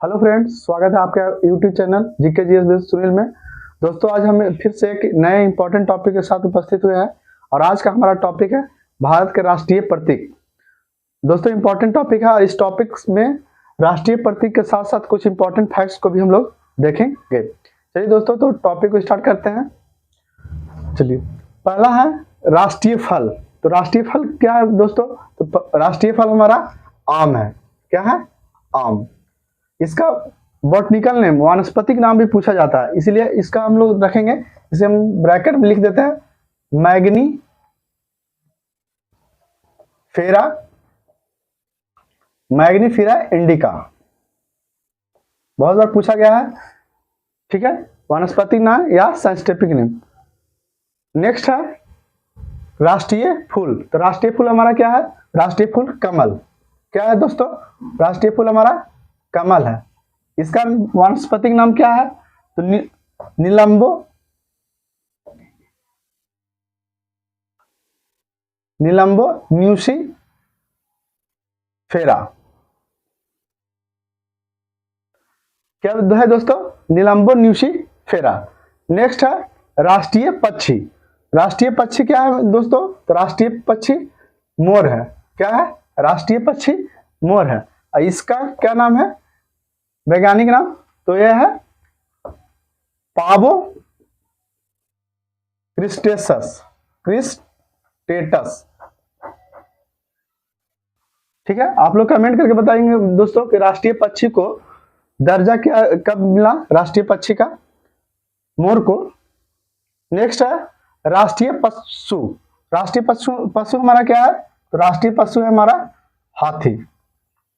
Hello friends, स्वागत है आपके YouTube channel GK GS base Sunil में। दोस्तों, आज हम फिर से एक नए इंपॉर्टेंट टॉपिक के साथ उपस्थित हुए हैं और आज का हमारा टॉपिक है भारत के राष्ट्रीय प्रतीक। दोस्तों, इंपॉर्टेंट टॉपिक है और इस टॉपिक में राष्ट्रीय प्रतीक के साथ साथ कुछ इंपॉर्टेंट फैक्ट्स को भी हम लोग देखेंगे। चलिए दोस्तों, तो टॉपिक को स्टार्ट करते हैं। चलिए, पहला है राष्ट्रीय फल। तो राष्ट्रीय फल क्या है दोस्तों? तो राष्ट्रीय फल हमारा आम है। क्या है? आम। इसका बॉटनिकल नेम, वानस्पतिक नाम भी पूछा जाता है, इसलिए इसका हम लोग रखेंगे, इसे हम ब्रैकेट में लिख देते हैं मैग्नी फेरा, मैग्नीफेरा इंडिका। बहुत बार पूछा गया है, ठीक है, वानस्पतिक नाम या साइंटिफिक नेम। नेक्स्ट है राष्ट्रीय फूल। तो राष्ट्रीय फूल हमारा क्या है? राष्ट्रीय फूल कमल। क्या है दोस्तों? राष्ट्रीय फूल हमारा कमल है। इसका वानस्पतिक नाम क्या है? तो निलंबो न्यूसीफेरा। क्या है दोस्तों? निलंबो न्यूसीफेरा। नेक्स्ट है राष्ट्रीय पक्षी। राष्ट्रीय पक्षी क्या है दोस्तों? तो राष्ट्रीय पक्षी मोर है। क्या है? राष्ट्रीय पक्षी मोर है। इसका क्या नाम है, वैज्ञानिक नाम? तो यह है पावो क्रिस्टेटस। ठीक है, आप लोग कमेंट करके बताएंगे दोस्तों कि राष्ट्रीय पक्षी को दर्जा क्या कब मिला, राष्ट्रीय पक्षी का, मोर को। नेक्स्ट है राष्ट्रीय पशु। राष्ट्रीय पशु हमारा क्या है? तो राष्ट्रीय पशु है हमारा हाथी।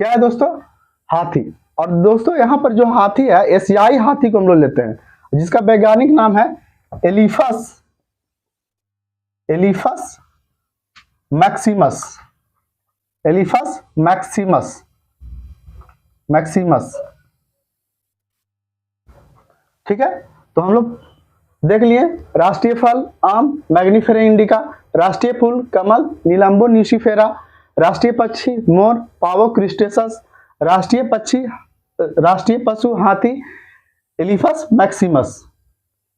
क्या है दोस्तों? हाथी। और दोस्तों, यहाँ पर जो हाथी है, एशियाई हाथी को हम लोग लेते हैं, जिसका वैज्ञानिक नाम है एलिफस मैक्सिमस। Elephas maximus. ठीक है, तो हम लोग देख लिए राष्ट्रीय फल आम, मैग्नीफेरा इंडिका, राष्ट्रीय फूल कमल, निलंबो न्यूसीफेरा, राष्ट्रीय पक्षी मोर, पावो क्रिस्टेटस, राष्ट्रीय पशु हाथी, एलिफस मैक्सिमस।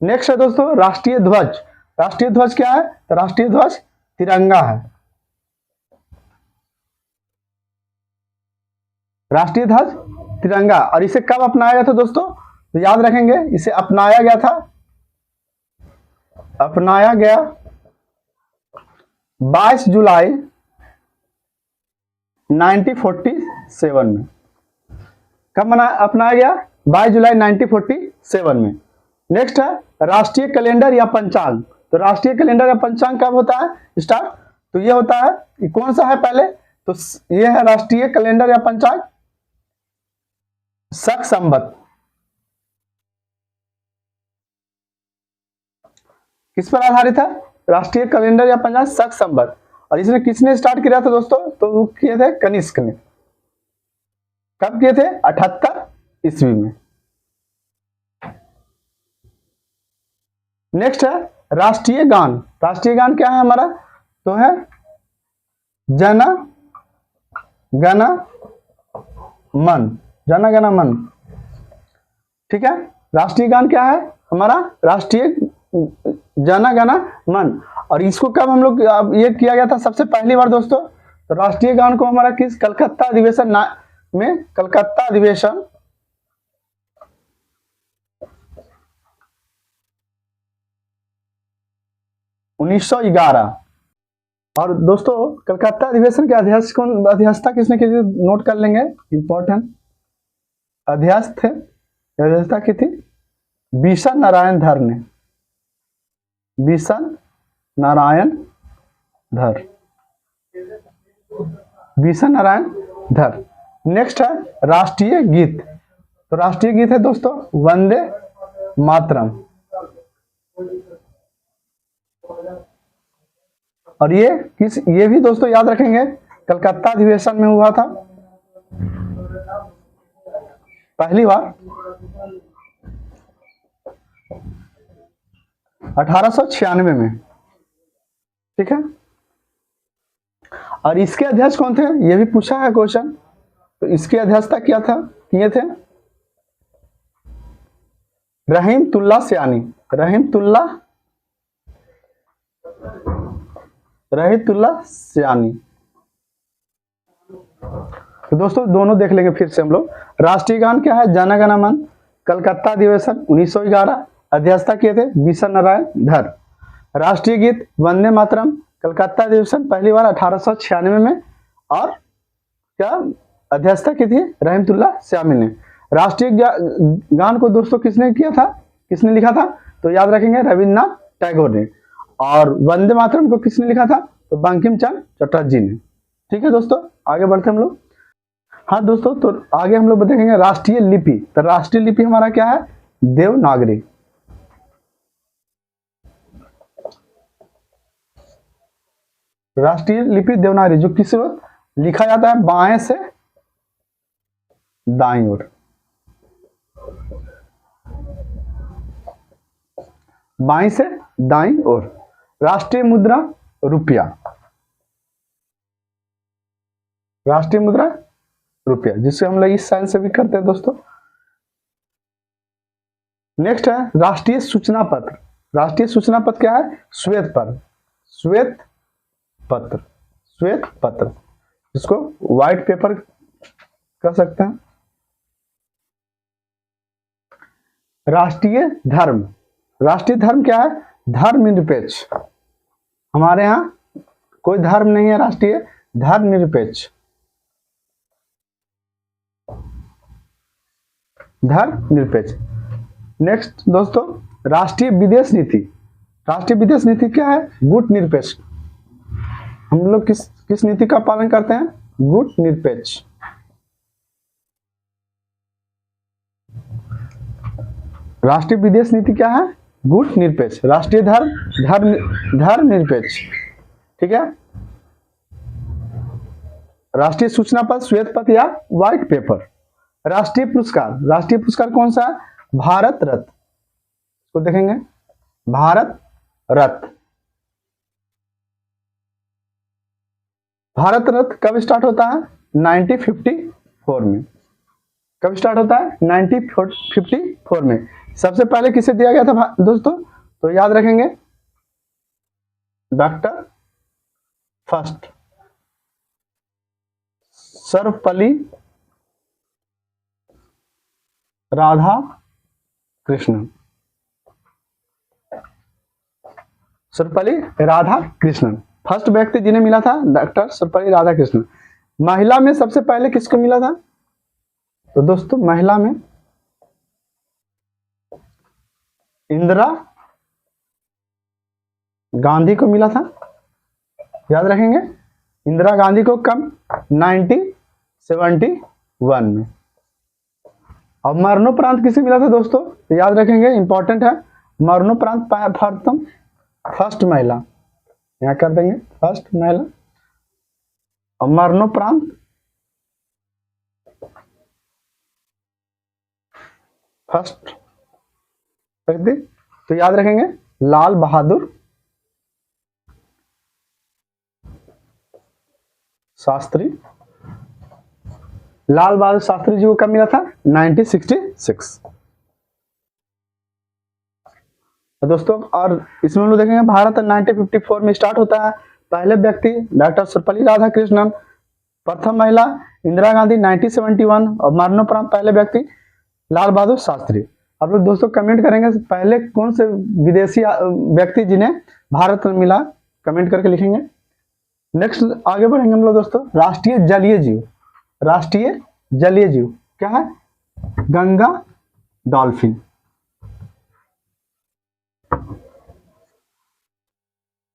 नेक्स्ट है दोस्तों राष्ट्रीय ध्वज। राष्ट्रीय ध्वज क्या है? तो राष्ट्रीय ध्वज तिरंगा है। राष्ट्रीय ध्वज तिरंगा। और इसे कब अपनाया गया था दोस्तों? तो याद रखेंगे, इसे अपनाया गया 22 जुलाई 1947 में। कब अपनाया गया? 22 जुलाई 1947 में। नेक्स्ट है राष्ट्रीय कैलेंडर या पंचांग। तो राष्ट्रीय कैलेंडर या पंचांग कब होता है स्टार्ट? तो ये होता है, ये कौन सा है पहले? तो ये है राष्ट्रीय कैलेंडर या पंचांग शक संवत। किस पर आधारित है? राष्ट्रीय कैलेंडर या पंचांग शक संवत। और इसने किसने स्टार्ट किया था दोस्तों? तो वो किए थे कनिष्क ने। कब किए थे? 78 ईस्वी में। नेक्स्ट है राष्ट्रीय गान। राष्ट्रीय गान क्या है हमारा? तो है जन गण मन। जन गण मन। ठीक है, राष्ट्रीय गान क्या है हमारा? राष्ट्रीय जन गण मन। और इसको कब हम लोग ये किया गया था सबसे पहली बार दोस्तों? तो राष्ट्रीय गान को हमारा किस कलकत्ता अधिवेशन में, कलकत्ता अधिवेशन 1911। और दोस्तों, कलकत्ता अधिवेशन के अध्यक्षता किसने की थी? नोट कर लेंगे, इंपॉर्टेंट। अध्यक्षता की थी बिशन नारायण धर ने। बिशन नारायण धर। नेक्स्ट है राष्ट्रीय गीत। तो राष्ट्रीय गीत है दोस्तों वंदे मातरम। और ये भी दोस्तों याद रखेंगे, कलकत्ता अधिवेशन में हुआ था पहली बार 1896 में। ठीक है, और इसके अध्यक्ष कौन थे? ये भी पूछा है क्वेश्चन। तो इसकी अध्यक्षता किए थे रहीमतुल्लाह सयानी, रहीमतुल्लाह सयानी। तो दोस्तों दोनों देख लेंगे फिर से हम लोग। राष्ट्रीय गान क्या है? जन गण मन, कलकत्ता अधिवेशन 1911, अध्यक्षता किए थे बिशन नारायण धर। राष्ट्रीय गीत वंदे मातरम, कलकत्ता अधिवेशन पहली बार 1896 में, और क्या अध्यक्षता की थी? रहीमतुल्लाह सयानी ने। राष्ट्रीय गान को दोस्तों किसने किया था, किसने लिखा था? तो याद रखेंगे रविन्द्रनाथ टैगोर ने। और वंदे मातरम को किसने लिखा था? तो बंकिम चंद्र चटर्जी ने। ठीक है दोस्तों, आगे बढ़ते हम लोग। हाँ दोस्तों, तो आगे हम लोग देखेंगे राष्ट्रीय लिपि। तो राष्ट्रीय लिपि हमारा क्या है? देवनागरी। राष्ट्रीय लिपि देवनागरी, जो किस ओर लिखा जाता है? बाएं से दाईं ओर, बाईं से दाईं ओर। राष्ट्रीय मुद्रा रुपया, राष्ट्रीय मुद्रा रुपया, जिससे हम लोग इस साइन से भी करते हैं दोस्तों। नेक्स्ट है राष्ट्रीय सूचना पत्र। राष्ट्रीय सूचना पत्र क्या है? श्वेत पत्र, श्वेत पत्र, श्वेत पत्र, जिसको व्हाइट पेपर कह सकते हैं। राष्ट्रीय धर्म, राष्ट्रीय धर्म क्या है? धर्मनिरपेक्ष। हमारे यहाँ कोई धर्म नहीं है, राष्ट्रीय धर्मनिरपेक्ष, धर्मनिरपेक्ष। नेक्स्ट दोस्तों राष्ट्रीय विदेश नीति। राष्ट्रीय विदेश नीति क्या है? गुट निरपेक्ष। हम लोग किस नीति का पालन करते हैं? गुट निरपेक्ष। राष्ट्रीय विदेश नीति क्या है? गुट निरपेक्ष। राष्ट्रीय धर्म निरपेक्ष। ठीक है। राष्ट्रीय सूचना पत्र श्वेत पत्र या व्हाइट पेपर। राष्ट्रीय पुरस्कार, राष्ट्रीय पुरस्कार कौन सा है? भारत रत्न। तो देखेंगे भारत रत्न। भारत रत्न कब स्टार्ट होता है? 1954 में। कब स्टार्ट होता है? 1954 में। सबसे पहले किसे दिया गया था दोस्तों? तो याद रखेंगे doctor first Sarvepalli Radha Krishnan. Sarvepalli Radha Krishnan first व्यक्ति जिन्हें मिला था, डॉक्टर सर्वपल्ली राधा कृष्णन। महिला में सबसे पहले किसको मिला था? तो दोस्तों महिला में इंदिरा गांधी को मिला था। याद रखेंगे इंदिरा गांधी को कब? 1971 में। और मरणोपरांत किसे मिला था दोस्तों? तो याद रखेंगे, इंपॉर्टेंट है, मरणोपरांत प्रथम फर्स्ट महिला, यहां कर देंगे फर्स्ट महिला। और मरणोपरांत फर्स्ट व्यक्ति तो याद रखेंगे लाल बहादुर शास्त्री। लाल बहादुर शास्त्री जी को कब मिला था? 1966। दोस्तों और इसमें हम लोग देखेंगे भारत 1954 में स्टार्ट होता है। पहले व्यक्ति डॉक्टर सर्वपल्ली राधाकृष्णन, प्रथम महिला इंदिरा गांधी 1971, और मरणोपरांत पहले व्यक्ति लाल बहादुर शास्त्री। आप लोग दोस्तों कमेंट करेंगे पहले कौन से विदेशी व्यक्ति जिन्हें भारत में मिला, कमेंट करके लिखेंगे। नेक्स्ट आगे बढ़ेंगे हम लोग दोस्तों। राष्ट्रीय जलीय जीव। राष्ट्रीय जलीय जीव क्या है? Ganga dolphin.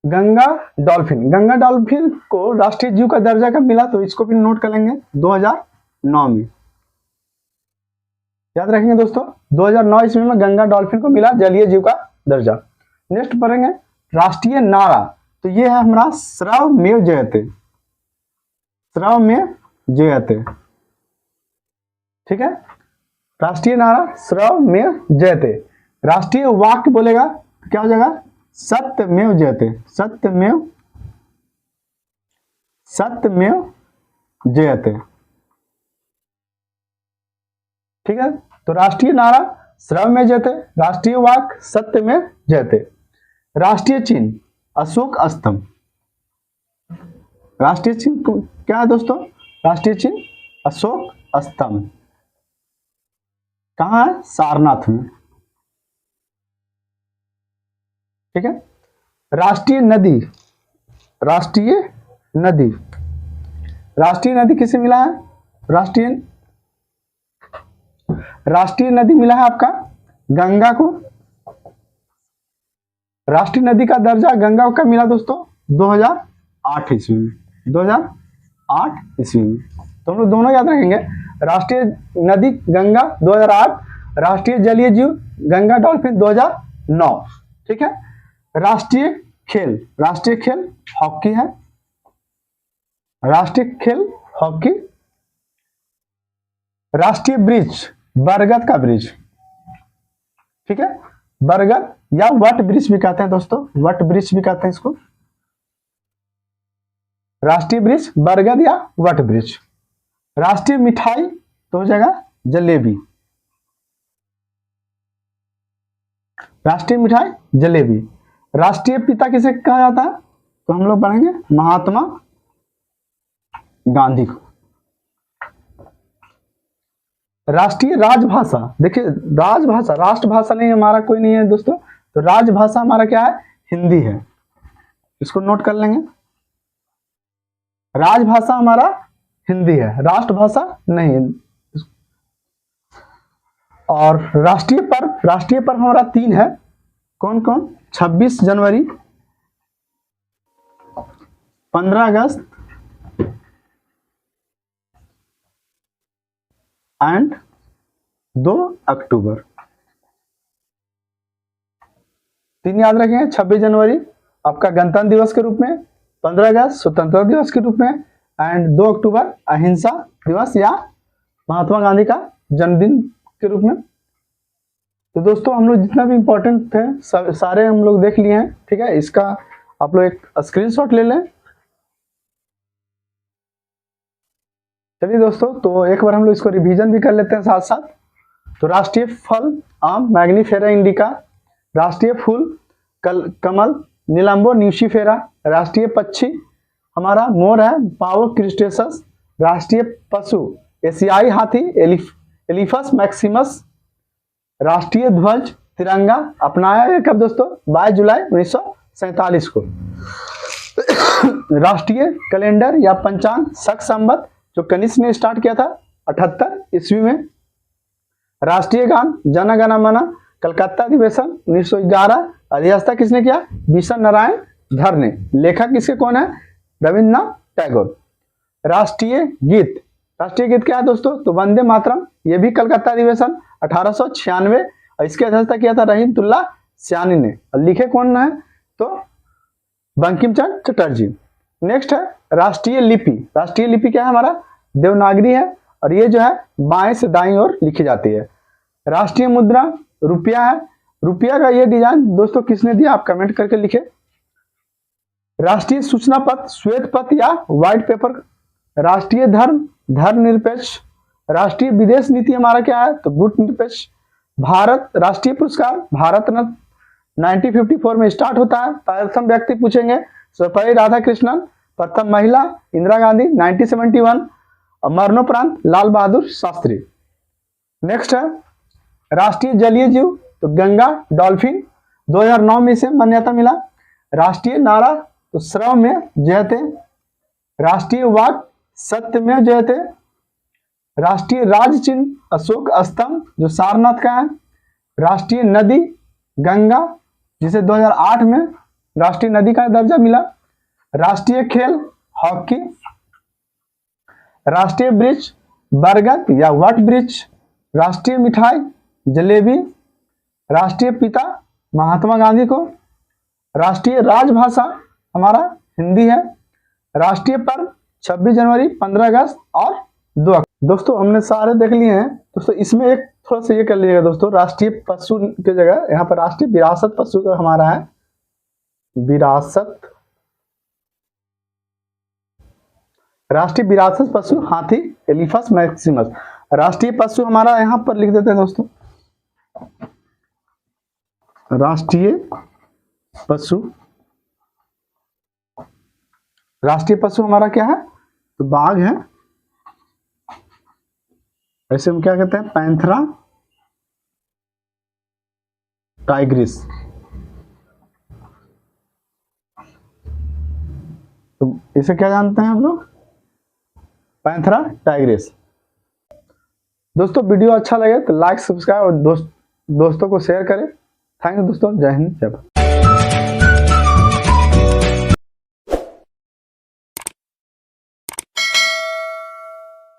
Ganga dolphin, Ganga dolphin को राष्ट्रीय जीव का दर्जा कब मिला? तो इसको भी नोट कर लेंगे 2009 में। याद रखेंगे दोस्तों 2009 ईस्वी में गंगा डॉल्फिन को मिला जलीय जीव का दर्जा। नेक्स्ट पढ़ेंगे राष्ट्रीय नारा। तो ये है हमारा सर्वमेव जयते, सर्वमेव जयते। ठीक है, राष्ट्रीय नारा सर्वमेव जयते। राष्ट्रीय वाक्य बोलेगा तो क्या हो जाएगा? सत्यमेव जयते, सत्यमेव, सत्यमेव जयते। ठीक है, तो राष्ट्रीय नारा श्रव में जयते। राष्ट्रीय वाक सत्य में जयते। राष्ट्रीय चिन्ह अशोक स्तंभ। राष्ट्रीय चिन्ह क्या है दोस्तों? राष्ट्रीय चिन्ह अशोक स्तंभ। कहाँ है? सारनाथ में। ठीक है। राष्ट्रीय नदी, राष्ट्रीय नदी, राष्ट्रीय नदी किसे मिला है? राष्ट्रीय नदी मिला है आपका गंगा को। राष्ट्रीय नदी का दर्जा गंगा को कब मिला दोस्तों? 2008 ईस्वी में। 2008 ईस्वी में। तो हम लोग दोनों याद रखेंगे। राष्ट्रीय नदी गंगा 2008, राष्ट्रीय जलीय जीव गंगा डॉल्फिन 2009। ठीक है। राष्ट्रीय खेल हॉकी है। राष्ट्रीय खेल हॉकी। राष्ट्रीय वृक्ष बरगद का वृक्ष। ठीक है। बरगद या वट वृक्ष भी कहते हैं दोस्तों, वट वृक्ष भी कहते हैं इसको। राष्ट्रीय वृक्ष बरगद या वट वृक्ष। राष्ट्रीय मिठाई तो हो जाएगा जलेबी। राष्ट्रीय मिठाई जलेबी। राष्ट्रीय पिता किसे कहा जाता है? तो हम लोग पढ़ेंगे महात्मा गांधी को। राष्ट्रीय राजभाषा, देखिए राजभाषा, राष्ट्रभाषा नहीं हमारा कोई नहीं है दोस्तों, तो राजभाषा हमारा क्या है? हिंदी है। इसको नोट कर लेंगे। राजभाषा हमारा हिंदी है, राष्ट्रभाषा नहीं है। और राष्ट्रीय पर्व हमारा 3 है। कौन कौन? 26 जनवरी, 15 अगस्त एंड 2 अक्टूबर। 3 याद रखें। 26 जनवरी आपका गणतंत्र दिवस के रूप में, 15 अगस्त स्वतंत्रता दिवस के रूप में एंड 2 अक्टूबर अहिंसा दिवस या महात्मा गांधी का जन्मदिन के रूप में। तो दोस्तों हम लोग जितना भी इम्पोर्टेंट थे सारे हम लोग देख लिए हैं। ठीक है। इसका आप लोग एक स्क्रीनशॉट ले लें। चलिए दोस्तों, तो एक बार हम लोग इसको रिवीजन भी कर लेते हैं साथ साथ। तो राष्ट्रीय फल आम मैग्नीफेरा इंडिका। राष्ट्रीय फूल कमल नीलाम्बो न्यूसीफेरा। राष्ट्रीय पक्षी हमारा मोर है पावो क्रिस्टेसस। राष्ट्रीय पशु एशियाई हाथी एलिफस मैक्सिमस। राष्ट्रीय ध्वज तिरंगा अपनाया गया कब दोस्तों? 22 जुलाई 1947 को। राष्ट्रीय कैलेंडर या पंचांग शक संवत जो कनिष्क ने स्टार्ट किया था 78 ईस्वी में। राष्ट्रीय गान जन गण मन कलकत्ता अधिवेशन 1911। अध्यक्षता किसने किया? बिशन नारायण धर ने। लेखक इसके कौन है? रविन्द्रनाथ टैगोर। राष्ट्रीय गीत क्या है दोस्तों? तो वंदे मातरम। ये भी कलकत्ता अधिवेशन 1896 और इसकी अध्यक्षता किया था रहीमतुल्लाह सयानी ने। और लिखे कौन है? तो बंकिम चंद्र चटर्जी। नेक्स्ट है राष्ट्रीय लिपि। राष्ट्रीय लिपि क्या है हमारा? देवनागरी है और ये जो है बाएं से दाईं ओर लिखी जाती है। राष्ट्रीय मुद्रा रुपया है। रुपया का ये डिजाइन दोस्तों किसने दिया? आप कमेंट करके लिखे। राष्ट्रीय सूचना पत्र श्वेत पत्र या व्हाइट पेपर। राष्ट्रीय धर्मनिरपेक्ष। राष्ट्रीय विदेश नीति हमारा क्या है? तो गुट निरपेक्ष। भारत राष्ट्रीय पुरस्कार भारत रत्न 1954 में स्टार्ट होता है। प्रथम व्यक्ति पूछेंगे सर्वपल्ली राधाकृष्णन। प्रथम महिला इंदिरा गांधी 1971 और मरणोपरांत लाल बहादुर शास्त्री। नेक्स्ट है राष्ट्रीय जलीय जीव तो गंगा डॉल्फिन 2009 में इसे मान्यता मिला। राष्ट्रीय नारा तो श्रव में जयते। राष्ट्रीय वाक सत्य में जयते। राष्ट्रीय राज चिन्ह अशोक स्तंभ जो सारनाथ का है। राष्ट्रीय नदी गंगा जिसे 2008 में राष्ट्रीय नदी का दर्जा मिला। राष्ट्रीय खेल हॉकी। राष्ट्रीय वृक्ष बरगद या वट वृक्ष। राष्ट्रीय मिठाई जलेबी। राष्ट्रीय पिता महात्मा गांधी को। राष्ट्रीय राजभाषा हमारा हिंदी है। राष्ट्रीय पर्व 26 जनवरी 15 अगस्त और 2 अक्टूबर। दोस्तों हमने सारे देख लिए हैं। दोस्तों इसमें एक थोड़ा सा ये कर लीजिएगा दोस्तों, राष्ट्रीय पशु की जगह यहाँ पर राष्ट्रीय विरासत पशु का हमारा है विरासत। राष्ट्रीय विरासत पशु हाथी एलिफस मैक्सिमस। राष्ट्रीय पशु हमारा यहाँ पर लिख देते हैं दोस्तों राष्ट्रीय पशु, राष्ट्रीय पशु हमारा क्या है? तो बाघ है। ऐसे हम क्या कहते हैं? Panthera Tigris. तो इसे क्या जानते हैं हम लोग? Panthera Tigris. दोस्तों वीडियो अच्छा लगे तो लाइक सब्सक्राइब और दोस्तों को शेयर करें। थैंक यू दोस्तों। जय हिंद जय भारत।